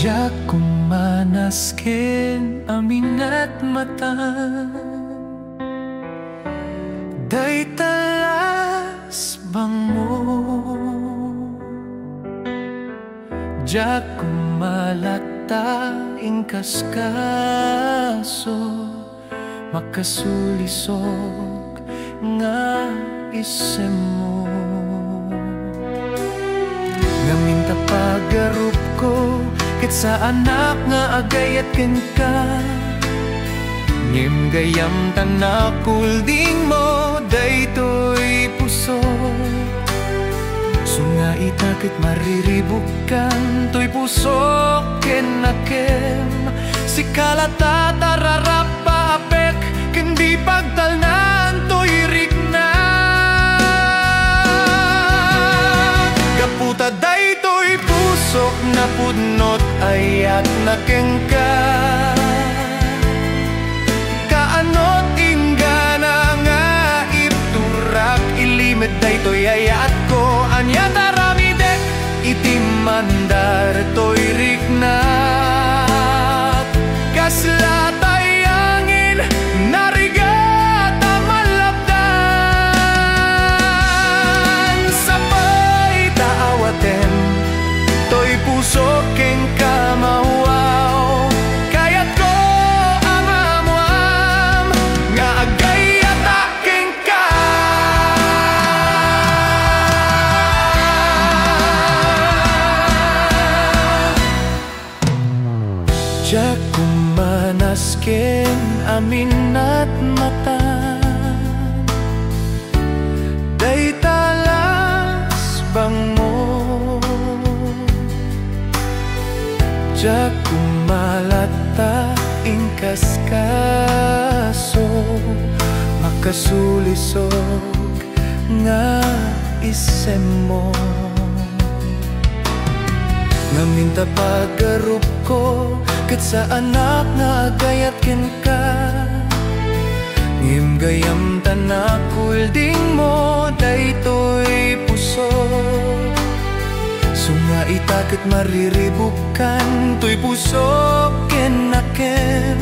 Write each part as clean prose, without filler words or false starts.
Diyak kumanasken aminat mata day talas bang mo. Diyak kumalata ingkas kaso makasulisog nga isem mo. Ngaminta pagarup ko ket sa anak nga agayat ken ka. Ngem gayam tanak kulding mo daytoy puso. Sunga itakit mariribukan toy puso ken akem. Si kalata tararap paapek ken di pagtalnan toy rikna. Kaputa daytoy pusok na pudnot ayat na kengka. Kaanot ingana nga ipturak ilimet daytoy ayat ko. Anya taramidek iti mandar toy riknat. Kasla tayangin narigata malabdan. Sabay taawaten toy puso keng kamawaw. Kayat ko amamuam nga agayat aking ka. Diyak kumanasken aminat mata day talas bang mo. Diyak kumalata ingkas kaso makasulisog nga isem mo. Ngaminta pagarup ko ket sa anak nga agayat ken ka. Ngem gayam tanak kulding mo daytoy puso. Sunga itakit mariribukan toy puso ken akem.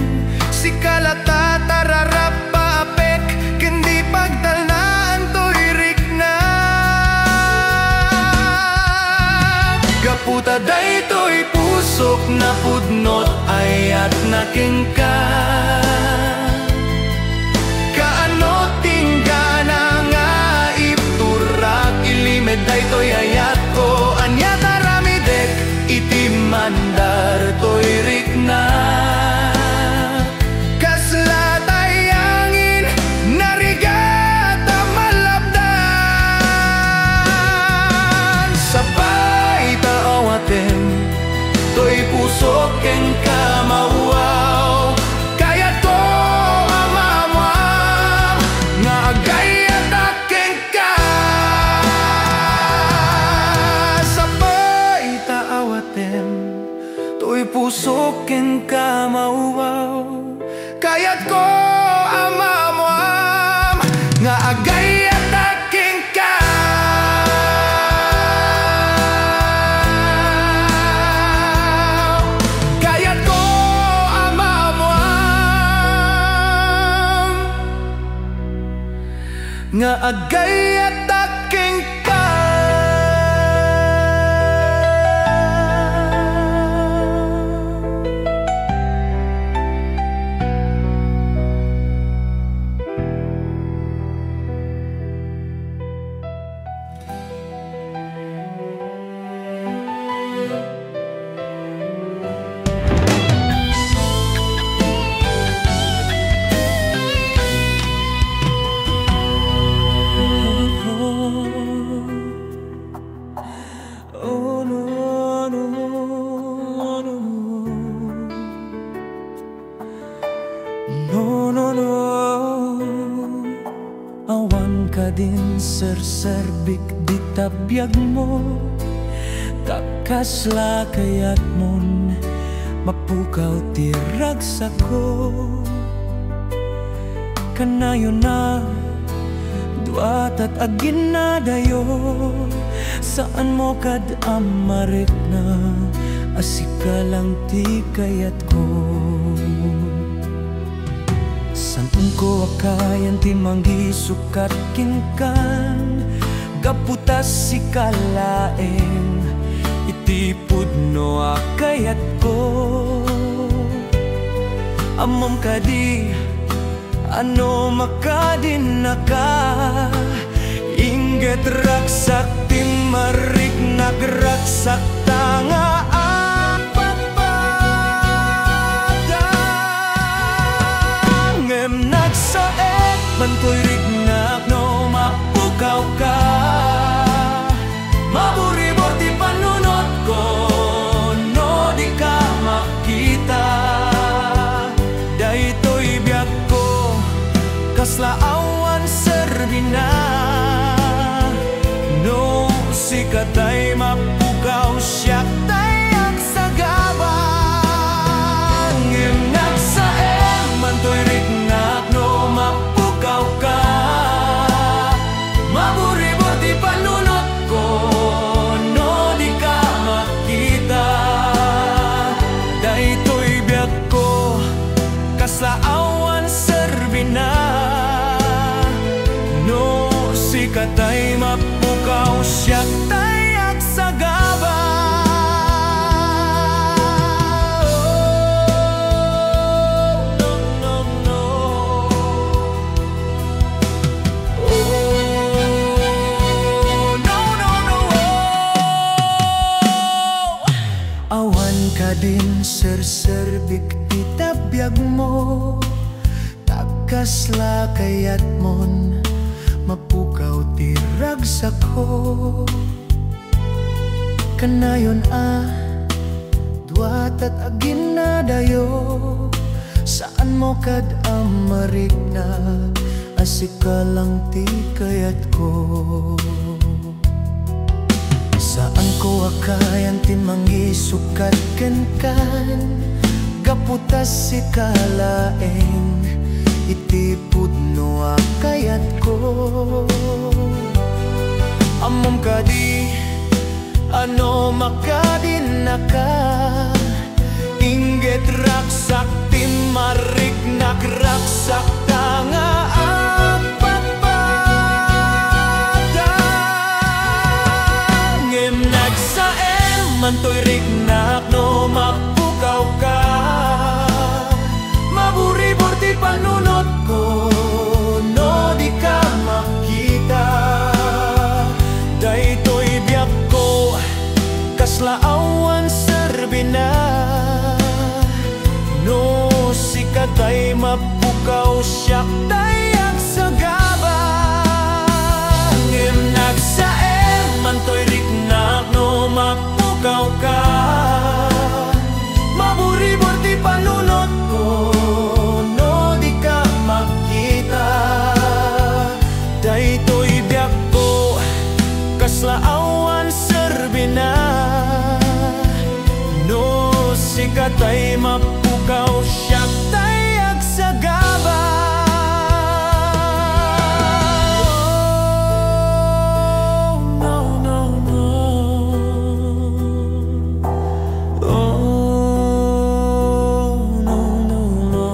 Si kalata tararap paapek ken di pagtalnaan toy rikna. Kaputa daytoy pusok na pudnot ayat na kengka. Kaano tinggana nga ipturak ilimed daytoy ayat ko. Anya taramidek iti mandar toy rikna. Kasla tayangin narigata malabdan. Sabay taawaten toy puso ken kamawaw. Kayat ko amamuam nga agayat aking ka. Sabay taawaten toy puso ken kamawaw. Kayat ko amamuam nga agayat aking ka. Nga agayat aking ka. Awan ka din serserbik di tabiyag mo. Kakasla kayat mon mapukaw tiragsa ko. Kanayo na duat at agin na dayo. Saan mo kad amarit na asip Asikalang ti kayat ko. Saan ko akayan ti manggisukat kinkan, gaputas si kalaeng iti pudno akayat ko. Amom kadi ano makadin naka, inget raksak ti marik nagraksak tanga apapada. Ngem nagsaet bantoy rignak no mapukaw ka, maburibor ti panunot ko no di ka makita. Daytoy biag ko kaslaawan serbina, no si katay mapukaw siyak tayak sa gabang. Ngem nagsaem mantoy rignak no mapukaw ka, maburibor ti panunot ko no di ka makita. Daytoy biag ko kaslaawan serbina, no si katay mapukaw siyak tayak sa gaba. No, no, no. No, no, no. Awan ka din serserbik ti tabiyag mo, takasla kayat mon mapukaw ti ragsak ko. Kanayon duat at agin na dayo, saan mo kad amarik na asikalang ti kayat ko. Saan ko akayan ti manggisukat kenkan, gaputas si kalaeng iti pudno akayat ko. Amom kadi ano makadin naka, inget raksak ti marik nagraksak tanga apapada. Ngem nagsaem mantoy rignak no mapukaw ka, maburibor ti panunot ko no di ka makita. Daytoy biag ko kaslaawan serbina, no si katay mapukaw siyak tayak sa gaba. Ngem nagsaem mantoy rignak no mapukaw ka, maburibor ti panunot ko no di ka makita. Daytoy biag ko kaslaawan serbina, no si katay mapukaw siyak tayak sa gaba. No, no, no. Oh, no, no, no.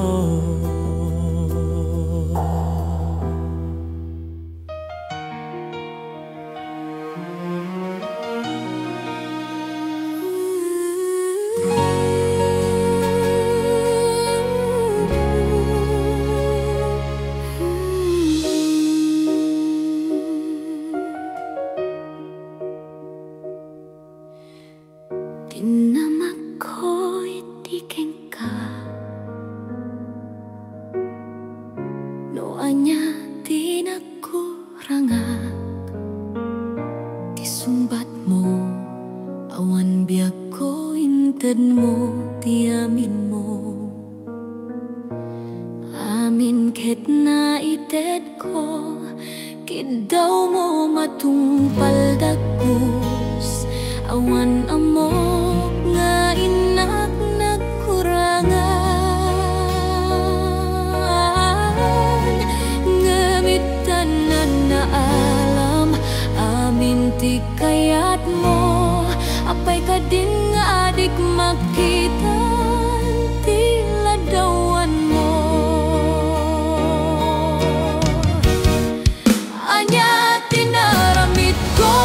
Tinamak ko'y tiking ka, no anya tinakurangak, tisumbat mo, awan biag ko inted mo, tiamin mo. Amin ket na ited ko, kidaw mo matungpal dagpus, awan amok nga inak nagkurangan. Ngamitan na alam, amin ti kayat mo, apay ka din nga adik mag makitan tila dawan mo. Anya tinaramid ko,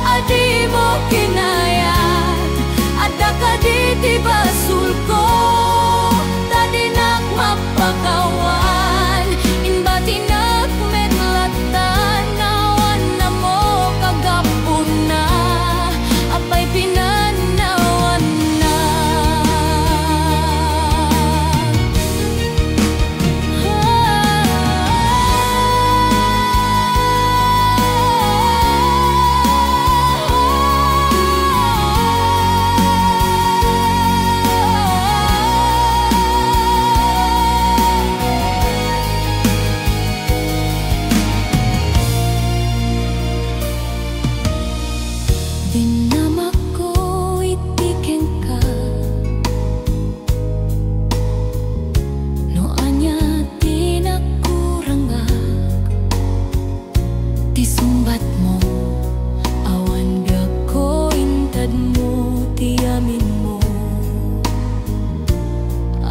adi mo kinayat, ada ka di tibasul ko, tadinak mapakawan, inbatinak medlatan, nawan na mo kagapon na, apay pinanawan na. Dinamak ko itiken ka, no anya tinakurangak, tisumbat mo, awan biag ko intad mo, tiamin mo.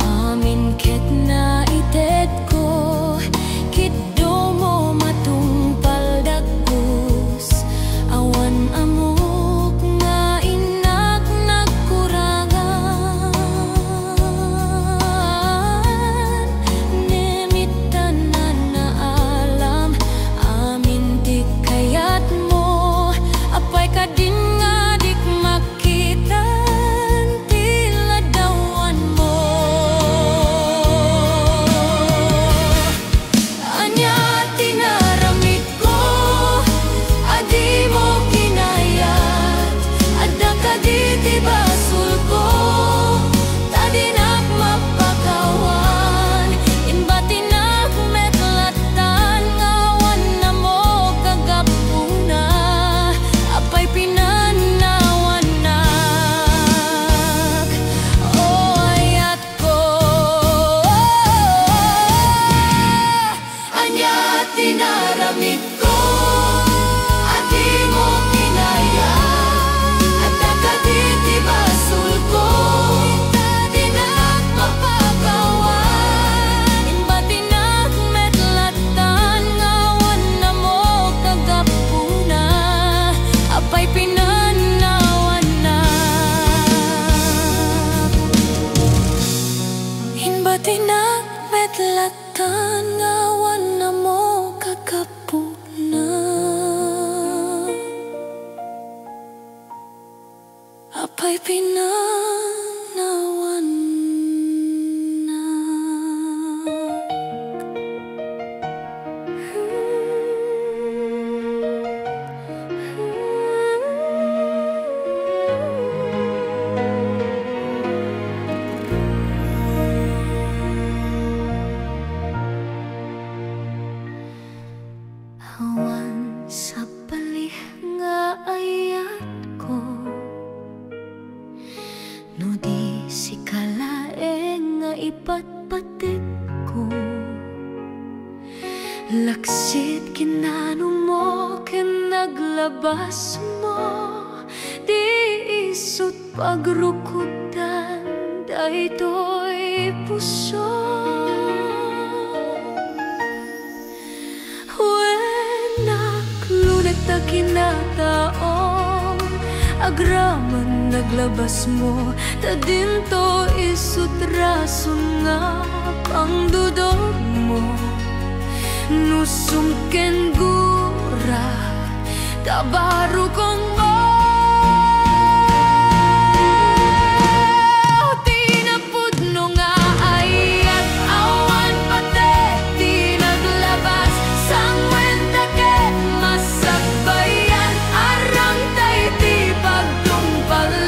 Amin ket na ited ko, kiddo mo matungpal dagkus, awan amok nga inak nagkurangan. Nemitan na alam, amin di kayat mo, apay ka din nga dik makitan tila dawan mo. Anya tinaramid ko, adi mo kinayat, ada ka di tibasul ko, tadinak mapakawan, inbatinak medlatan, ngawan na mo kagapuna, apay pinanawan nak. O ayat ko, anya tinaramid ko, adi mo kinayat, ada ka di tibasul ko, tadinak mapakawan, inbatinak medlatan, ngawan na mo kagapuna, apay pinanawan nak. Inbatinak medlatan, ngawan na mo kagapuna, apay pinanawan awan sa palih nga ayat ko, no di si kalaeng nga ipatpatik ko, laksit kinano mo ken naglabas mo, di isut pagrukutan daytoy puso. Na kinataon, agraman naglabas mo, tadinto isut rason nga pangdudog mo, nusum ken gura, tabaru kong mo. Tinapudno nga ayat, awan pate di naglabas, sangwen taket masagbayan, arang tay di pagtumpalan.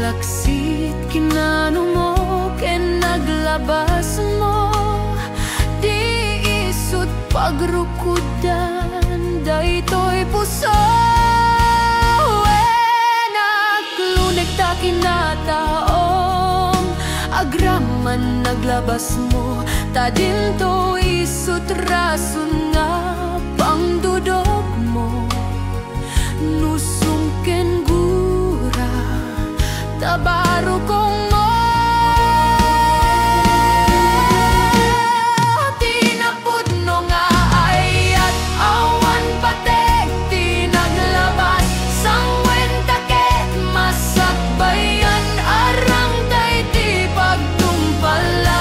Nagtalaksit kinano mo ken naglabas mo, di isut pagrukudan daytoy puso. Naglunek ta kinataong agraman naglabas mo, ta dinto isut rason nga pangdudog mo. Nusong ken gura tabaro kong mo, tinapudno nga ayat awan patek, tinaglabas sang wentakit masakbayan arang day ti pagtumpalan.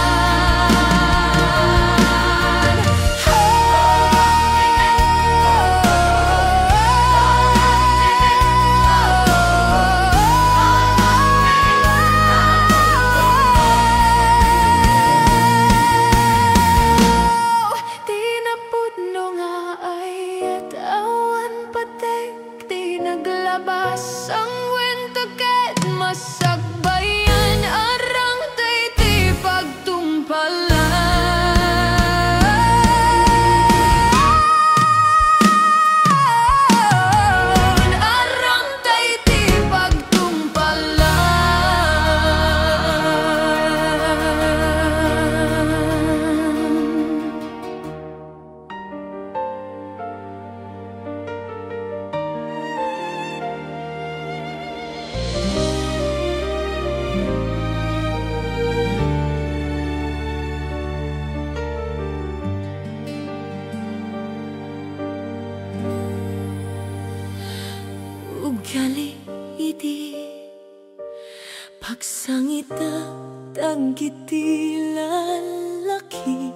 Naglabas ang wentakit masakbayan arang tay ti pagtumpalan, arang tay ti pagtumpalan. Ugali iti pagsangita tanggiti lalaki,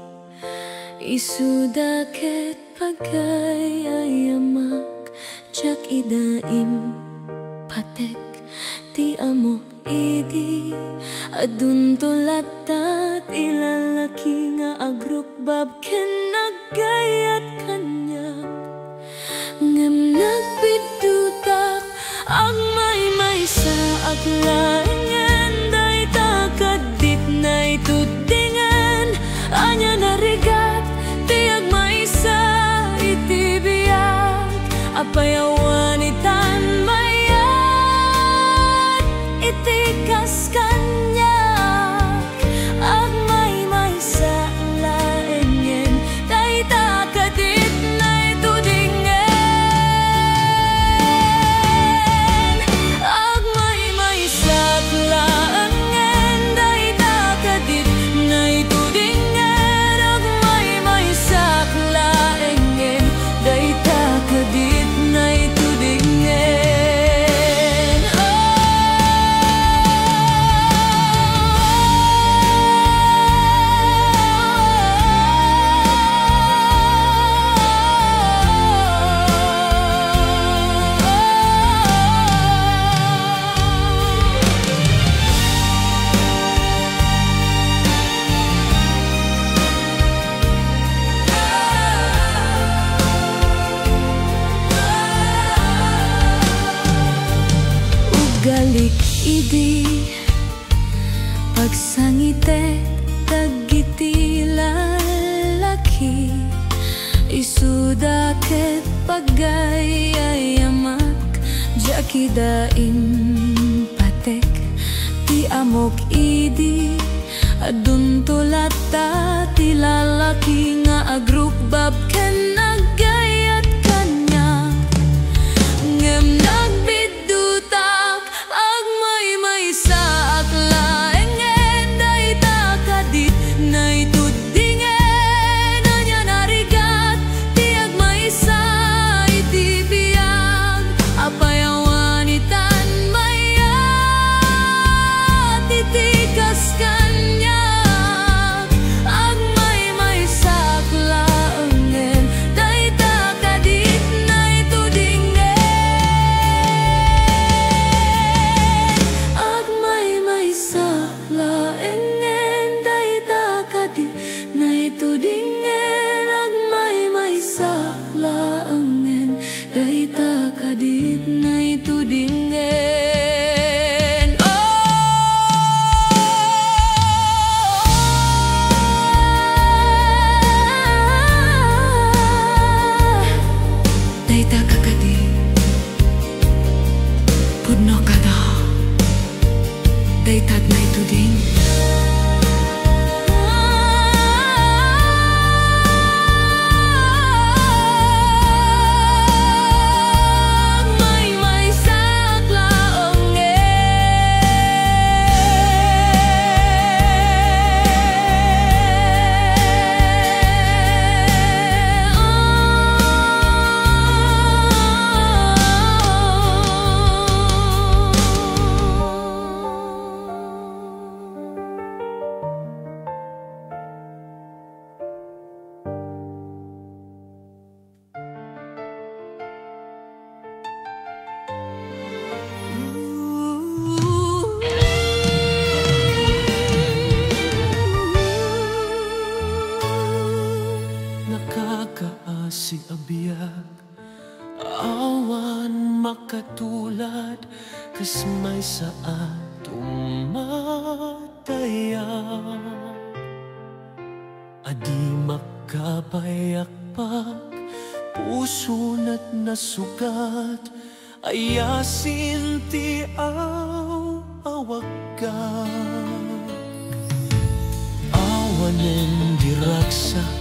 isudaket pagayayamak jak idaim patek ti amok idi adun tulatat ilalaki nga agrukbab ken naggayat kanyak. Ngem nagbidutak ang may sa aglaengen dayta kadit na itudingan anya narigat tiag maysa itibiyag apayawan itan mayat itikas kanyak ag may sa laengen dayta kadit na itudingan galik idi pagsangite tagiti lalaki, isudaket pagayayamak jakidain patek ti amok idi adun tulata ti lalaki nga agrukbab ken naggayat kanya. Ngem nagbidutak ag may sa aklaengen dayta kadit na itudingen anya narigat tiag maysa itibiyag apayawan itan mayat itikas kanya. Ag may sa aklaengen dayta kadit na itudingen ag may sa aklaengen dayta kadit na itudingen ag may sa aklaengen dayta kadit na itudingen. Oh! pudno kada daytad na ituding si abiyag, awan makatulad, kas may sa atong matayag. Adi makapayakpak, puso na't nasugat, ayasin ti awagag. Awanen diragsak,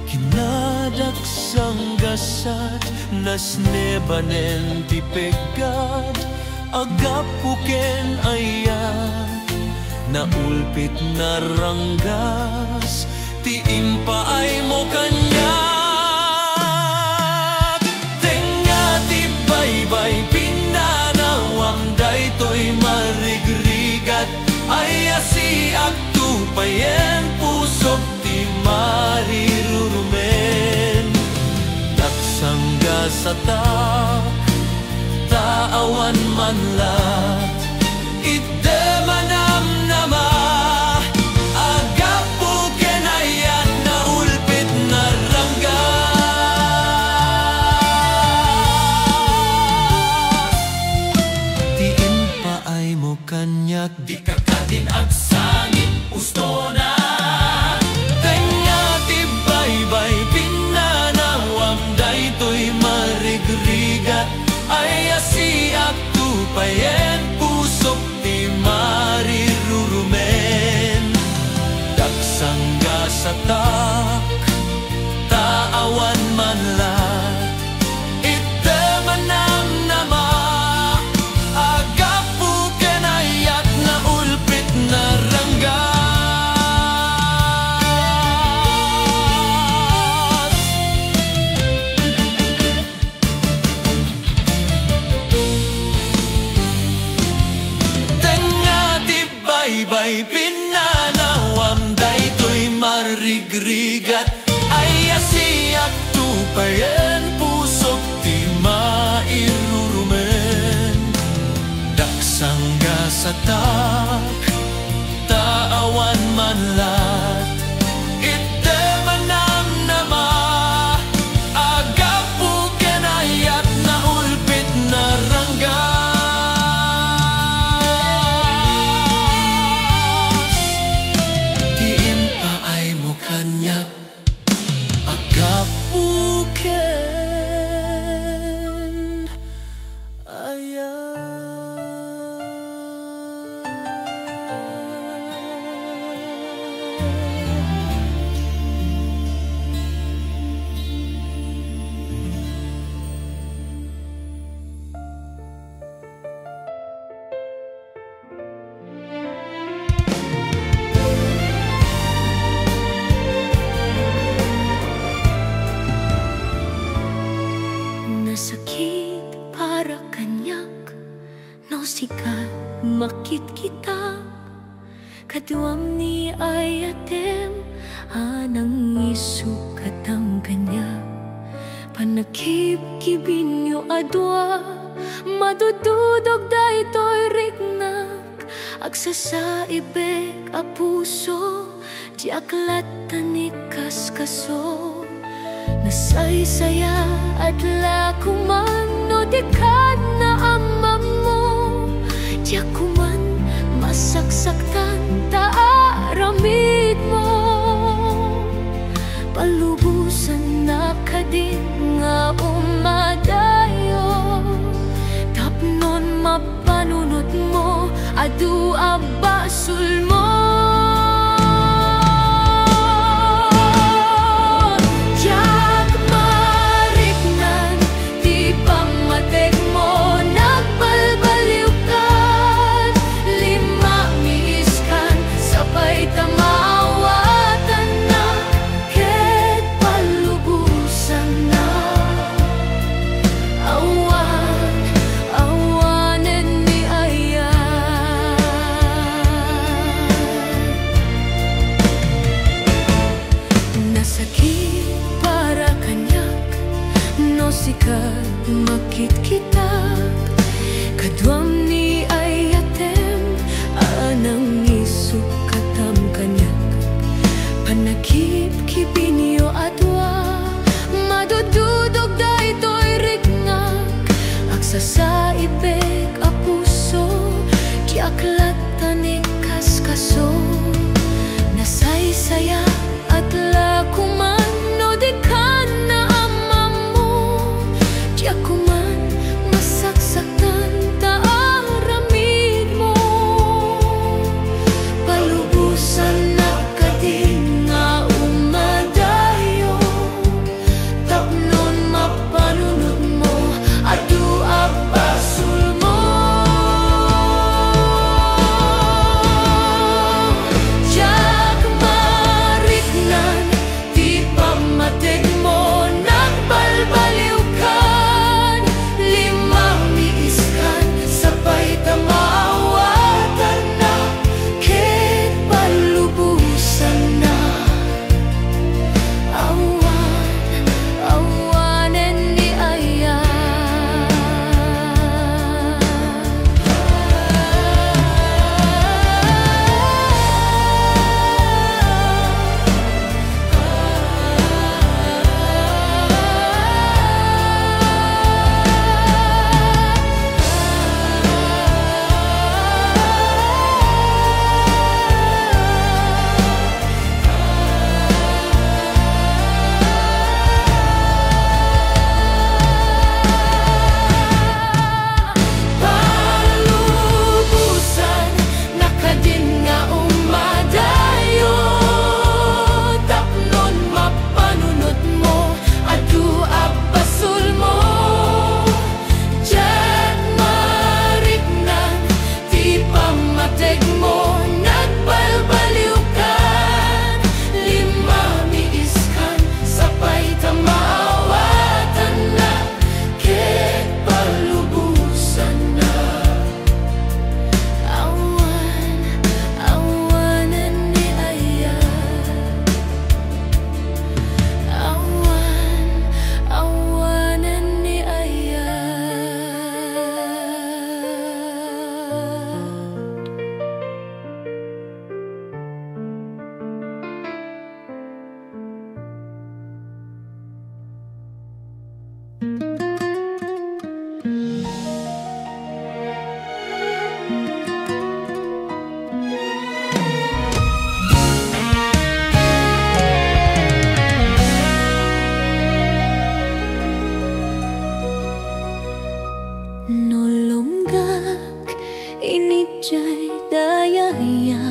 kinadaksang gasat, nas nebanen ti pegad, agapuken ayat, naulpit na ranggas, ti impaay mo kanyak. Tenga ti baybay pinanawang daytoy marigrigat, ayasi agtupayen pusok ti marirurumen. Daksangga sa taawan manlat, ite manamnama, agapuken ayat na ulpit na ranggas. Tiin pa ay mo kanyak, di kakadin agsangit usto na. Ayasi agtupayen pusok ti marirurumen. Daksangga sa taawan manlat, ite manamnama, agapuken ayat na ulpit na ranggas. Baybay pinanawam daytoy marigrigat, ayasi agtupayen pusok ti mairurumen. Daksangga sa taawan manlat, ite manamnama, agapuken ayat na ulpit na ranggas. Agapuken ayat. Nasakit para kanyak, no sikat makit kita, kaduam ni ayatem, anang isukat ang kanya. Panakip kibinyo adwa, madududog daytoy rignak, agsasaibek a puso, di aklat tanikas kaso. Nasaysaya at lakuman, no di ka na amam mo, di ako man masaksaktan, taaramid mo. Palubusan na ka din nga umadayo, tapnon mapanunot mo, adu abasul mo. Diyak mariknan, di pamatek mo, nagbalbaliw ka. Lima miiskan, sabay tamaawatan na, ket palubusan na. Awanen ni ayan. Nasakit para kanyak, no sikat makit kita. Kaduam ni ayatem, anang isukatam kanyak. Panakip kibinyo atwa, madududog da ito'y rignak. Aksa sa ibig a puso, di aklat tanikas kaso. Nasaysaya at lakuman, no di ka na ama mo. Di ako man masaksaktan, taaramid mo. Palubusan na ka din nga umadayo. Tapnon mapanunod mo, adu abasul mo. Diyak mariknan, di pamatek mo, nagbalbaliw kan. Lima miiskan, sabay tamaawatan na, ket palubusan na. Awanen ni ayan. Palubusan na ka din nga umadayo. Tapnon mapanunot mo, adu abasul mo. Diyak mariknan, di pamatek mo, nagbalbaliw kan. Lima miiskan, sabay tamaawatan na, ket palubusan na. Awanen ni ayan. Awanen ni ayan. Nolonggak inijay dayaya,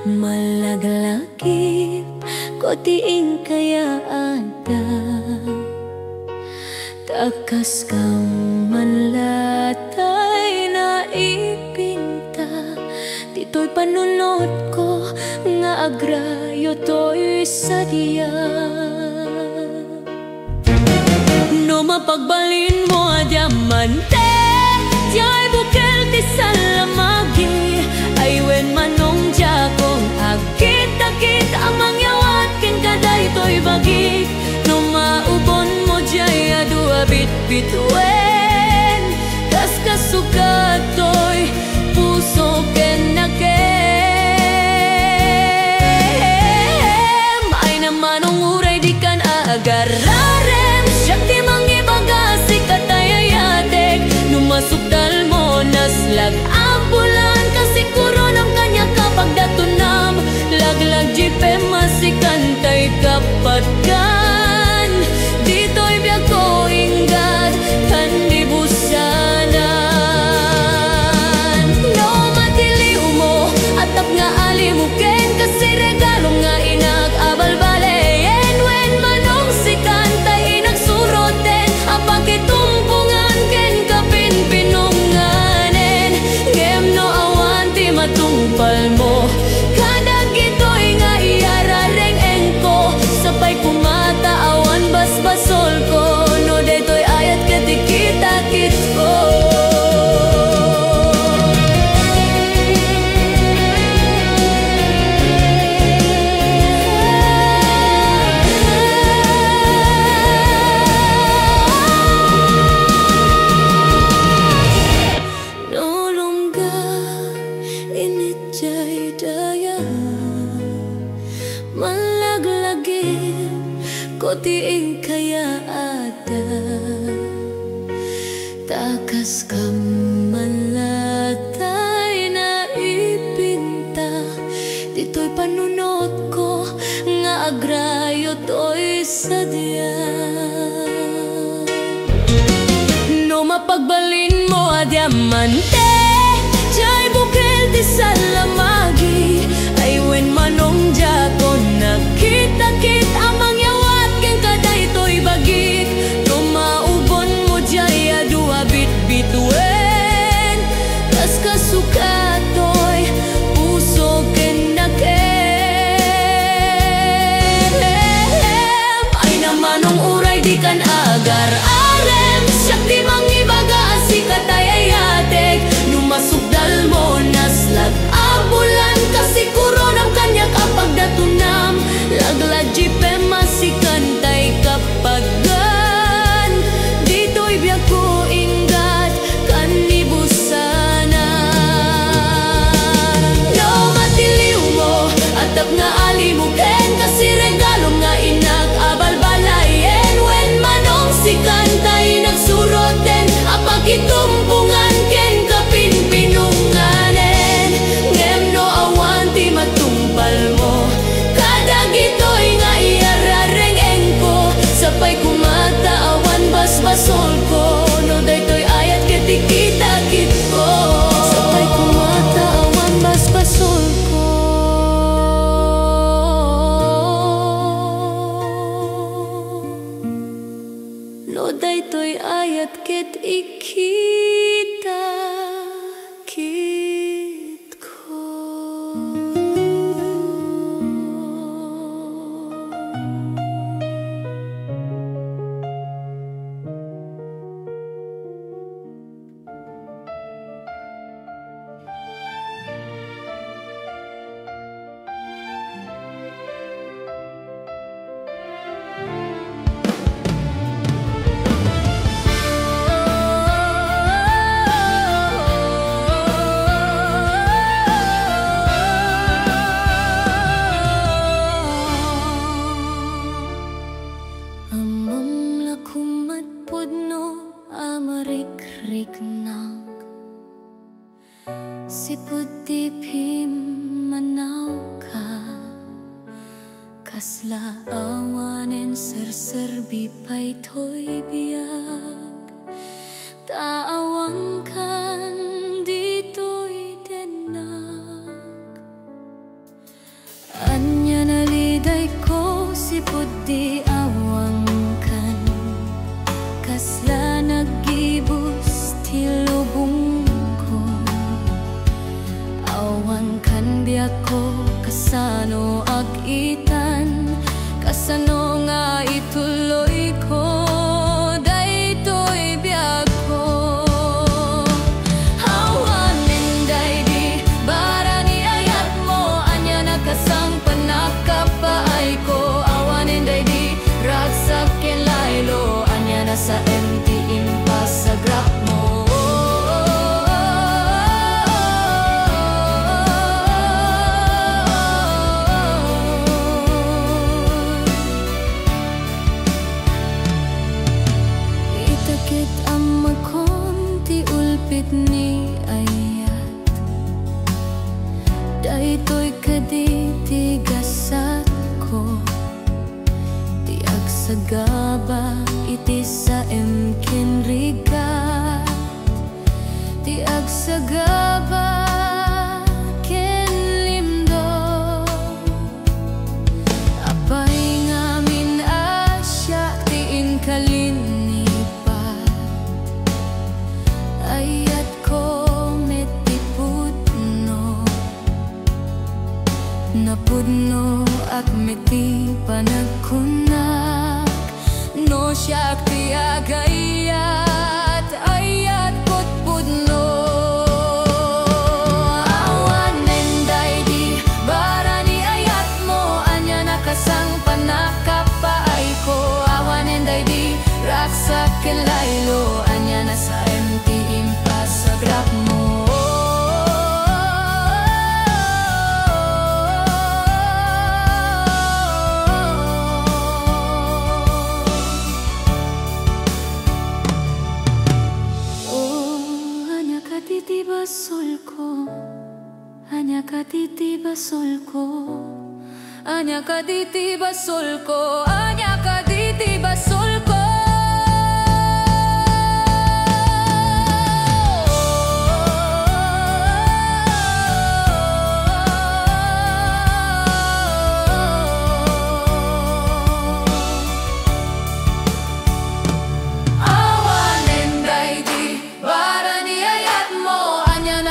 malaglagip ko tiing kaya ada. Takas kang manlatay na ipinta, dito'y panunod ko nga agrayo to'y sadya. No mapagbalin mo a diamante, diay bukel ti salamagi. Ay wen manong jakong agkit-akit, amang yawat ken kaday to'y bagi. No maubon mo diay adu abit-bitwen, kas kasukat to'y puso ken nakem. Ay namanong uray di kan agararem, siyak ti mangibagasi katayayatek. Numasukdal mo naslag ambulan, kasi kuronam kanya kapag datunam. Laglag jipe masikantay kapatkan, dito'y biag ko ingat kan di busana. diamante jay bukil ti salamagi ay wen manong jako nakita-kit amang yawat ken kaday to'y bagik tumaubon mo jay adua bit-bituen kas kasukatoy puso ken nakem ay namanong uray di kan agar-arem siyak di mangibaga asikat ay ayatek numasukdal mo naslag abulan kasi kuronam kanya kapag datunam laglag jipem masikantay kapagan dito'y biyak ko ingat kanibusana no matiliw mo atap nga alimuken kasi regalo nga inak abalbalayen wen manong sikantay nagsurot den apag itumpungan ken kapinpinunganen ngem no awan ti matumpal mo kadag ito'y nga iarareng ko sapay kumata awan basbasol ko no daytoy ayat ketikita-kit ko sapay kumata awan basbasol ko no daytoy ayat ket ikita kit ko. Sipud tipim manaw ka kasla awanen ser-serbi pay to'y biyak taawang kan dito'y denak anya naliday ko sipud di awang kan kasla nagibus tilubong awan kan biyak ko kasano ag-itan kasano nga ituloy ko daytoy biyak ko awanen daydi barani ayat mo anya nakasang panakapaay ko awanen daydi ragsak ken laylo anya nasa empty impas sa grap mo ni ayat daytoy kaditigasat ko tiag sagaba iti sa emken rigat tiag sagaba ken limdo apay ngamin asya tiin kalin ayat ko metipudno napudno at meti panagkunak no siya tiagayat ayat ko't pudno awanen daydi barani ayat mo anya nakasang panakapaay ko awanen daydi raksak ken laylo anya nasa empty impas sa grap mo anya kaditi basol ko anya kaditi basol ko anya kaditi basol ko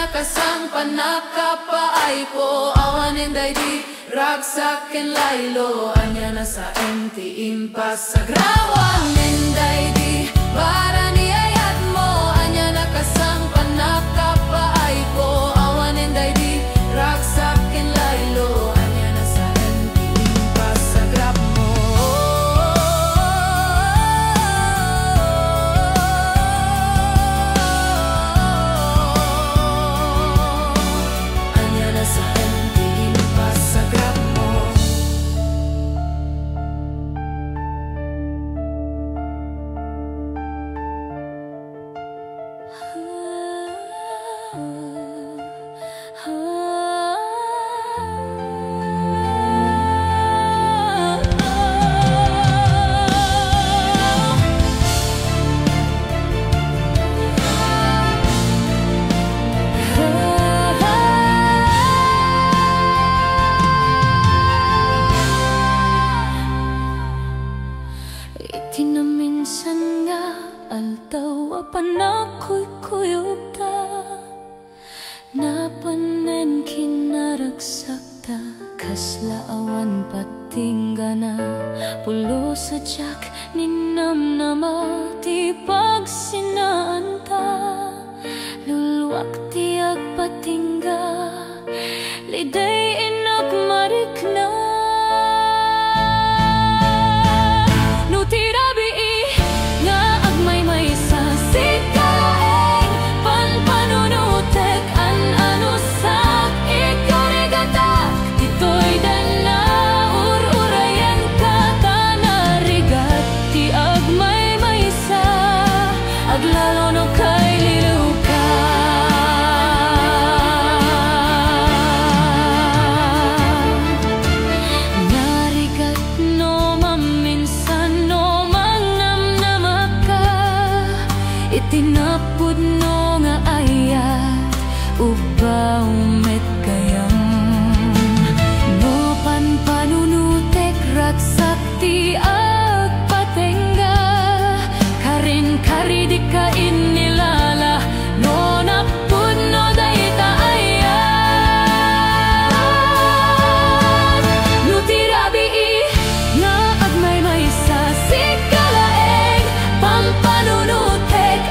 nakasang panakapaay po awan inday di ragsak ken laylo anya na sa enti impas sa grawang inday di para ni ayat mo anya nakasang panakapaay po awan inday di ragsak ken laylo anya na sa enti impas sa grab mo anya na sa enti impas sa grab mo. Itinaminsan nga altaw apanakoy kuyuta napanen kinaragsakta kaslaawan patinggana pulo sa jak ninamnama ti pagsinaanta lulwak ti agpatingga liday inak marikna itinapod no nga ayat uba umet kayam no panpanunutek ragsak ti agpatengga karin kari di ka inilala no napod no dayta ayat no tirabi nga agmay sa sikalaeng pampanunutek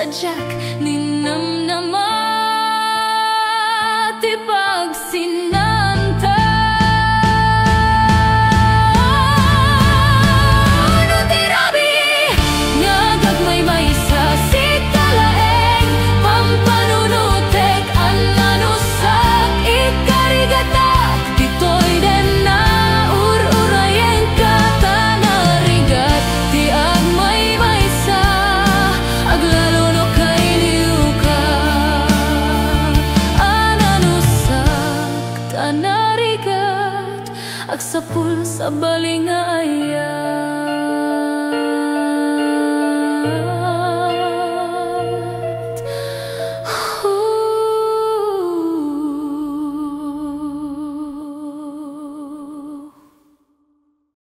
sajak ninamnama ti pagsinanta no tirabi nga gagmay sa sikalaeng pampanunutek ananusak ikarigatak ditoy den na ururayen kata narigat ti agmay sa aglalo agsapul sa balinga ayat.